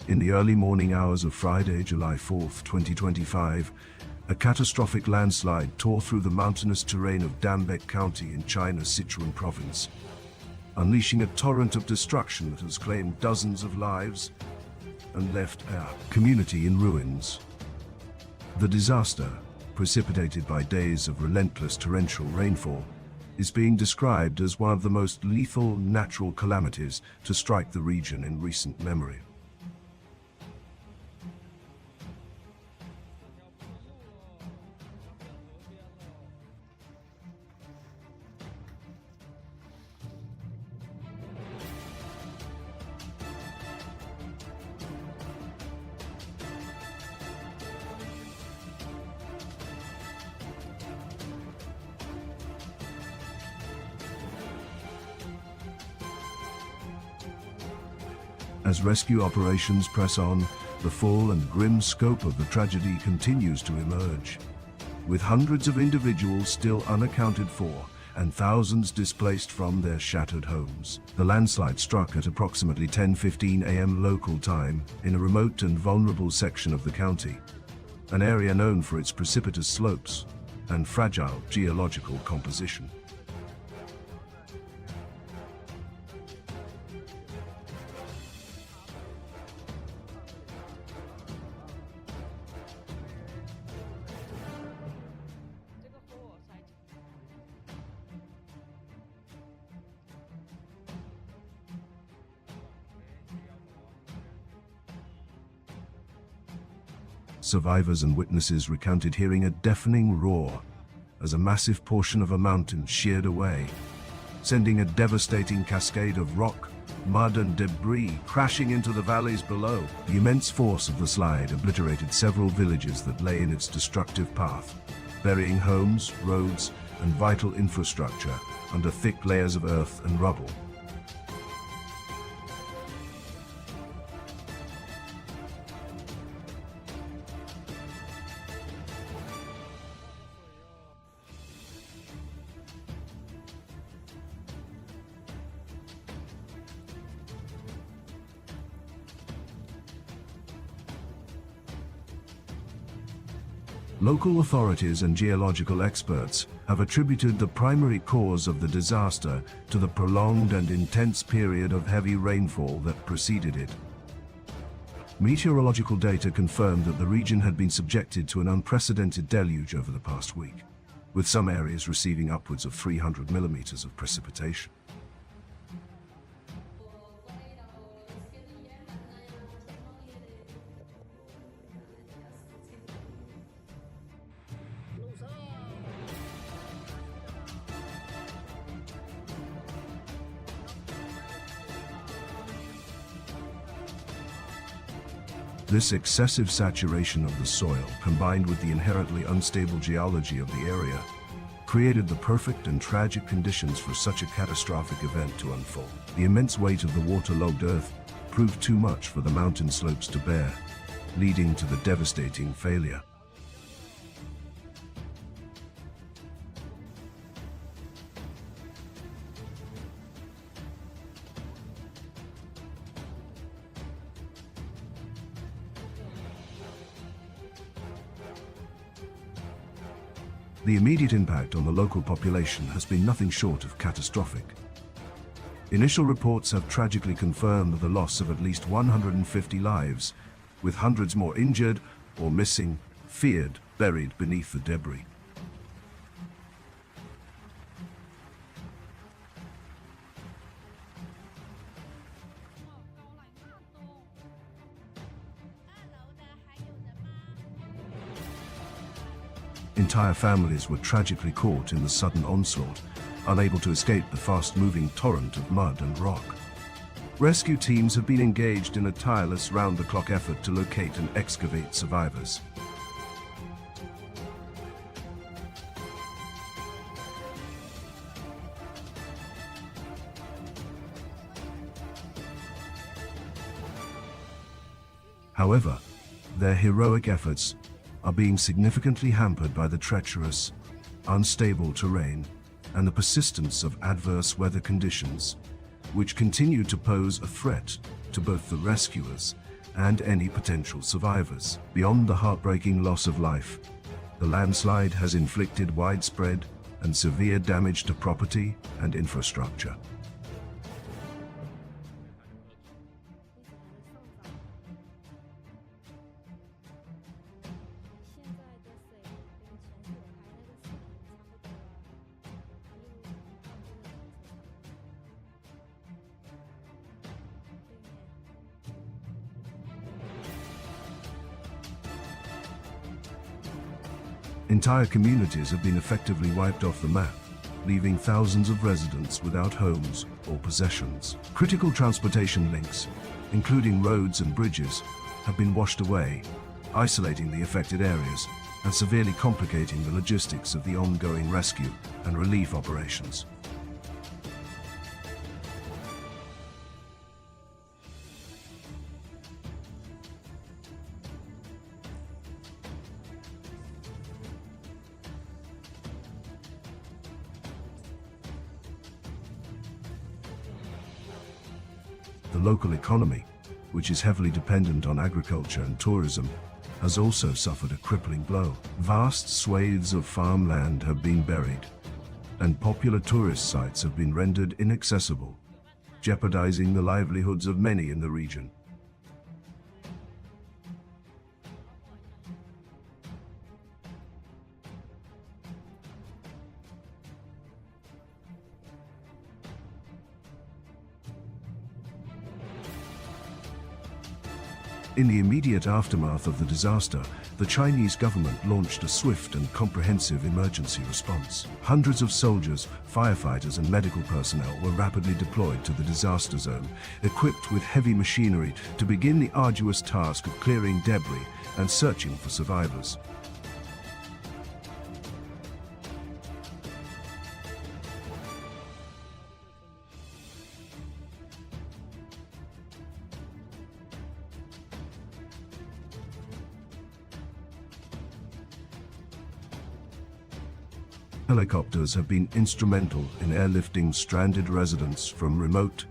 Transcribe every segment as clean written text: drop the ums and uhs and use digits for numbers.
In the early morning hours of Friday, July 4, 2025, a catastrophic landslide tore through the mountainous terrain of Danba County in China's Sichuan province, unleashing a torrent of destruction that has claimed dozens of lives and left a community in ruins. The disaster, precipitated by days of relentless torrential rainfall, is being described as one of the most lethal natural calamities to strike the region in recent memory. As rescue operations press on, the full and grim scope of the tragedy continues to emerge. With hundreds of individuals still unaccounted for and thousands displaced from their shattered homes, the landslide struck at approximately 10:15 a.m. local time in a remote and vulnerable section of the county, an area known for its precipitous slopes and fragile geological composition. Survivors and witnesses recounted hearing a deafening roar as a massive portion of a mountain sheared away, sending a devastating cascade of rock, mud and debris crashing into the valleys below. The immense force of the slide obliterated several villages that lay in its destructive path, burying homes, roads, and vital infrastructure under thick layers of earth and rubble. Local authorities and geological experts have attributed the primary cause of the disaster to the prolonged and intense period of heavy rainfall that preceded it. Meteorological data confirmed that the region had been subjected to an unprecedented deluge over the past week, with some areas receiving upwards of 300 millimeters of precipitation. This excessive saturation of the soil, combined with the inherently unstable geology of the area, created the perfect and tragic conditions for such a catastrophic event to unfold. The immense weight of the waterlogged earth proved too much for the mountain slopes to bear, leading to the devastating failure. The immediate impact on the local population has been nothing short of catastrophic. Initial reports have tragically confirmed the loss of at least 150 lives, with hundreds more injured or missing, feared, buried beneath the debris. Entire families were tragically caught in the sudden onslaught, unable to escape the fast-moving torrent of mud and rock. Rescue teams have been engaged in a tireless round-the-clock effort to locate and excavate survivors. However, their heroic efforts are being significantly hampered by the treacherous, unstable terrain and the persistence of adverse weather conditions, which continue to pose a threat to both the rescuers and any potential survivors. Beyond the heartbreaking loss of life, the landslide has inflicted widespread and severe damage to property and infrastructure. Entire communities have been effectively wiped off the map, leaving thousands of residents without homes or possessions. Critical transportation links, including roads and bridges, have been washed away, isolating the affected areas and severely complicating the logistics of the ongoing rescue and relief operations. The local economy, which is heavily dependent on agriculture and tourism, has also suffered a crippling blow. Vast swathes of farmland have been buried, and popular tourist sites have been rendered inaccessible, jeopardizing the livelihoods of many in the region. In the immediate aftermath of the disaster, the Chinese government launched a swift and comprehensive emergency response. Hundreds of soldiers, firefighters, and medical personnel were rapidly deployed to the disaster zone, equipped with heavy machinery to begin the arduous task of clearing debris and searching for survivors. Helicopters have been instrumental in airlifting stranded residents from remote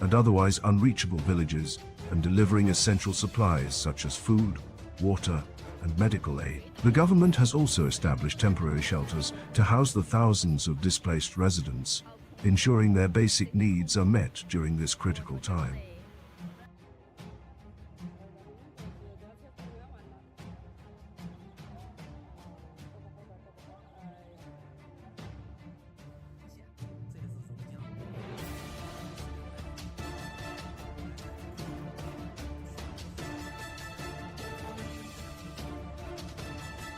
and otherwise unreachable villages and delivering essential supplies such as food, water, and medical aid. The government has also established temporary shelters to house the thousands of displaced residents, ensuring their basic needs are met during this critical time.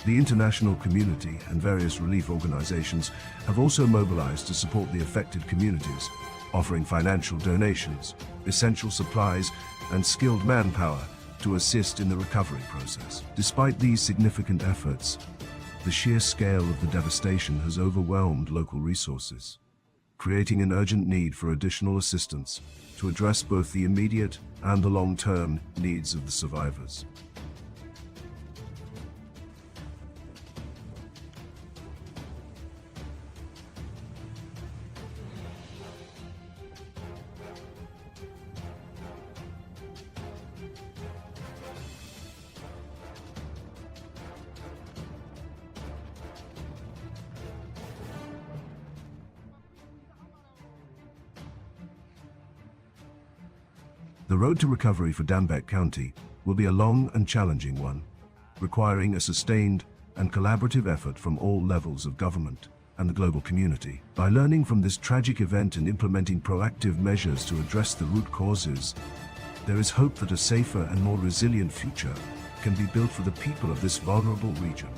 The international community and various relief organizations have also mobilized to support the affected communities, offering financial donations, essential supplies, and skilled manpower to assist in the recovery process. Despite these significant efforts, the sheer scale of the devastation has overwhelmed local resources, creating an urgent need for additional assistance to address both the immediate and the long-term needs of the survivors. The road to recovery for Danba County will be a long and challenging one, requiring a sustained and collaborative effort from all levels of government and the global community. By learning from this tragic event and implementing proactive measures to address the root causes, there is hope that a safer and more resilient future can be built for the people of this vulnerable region.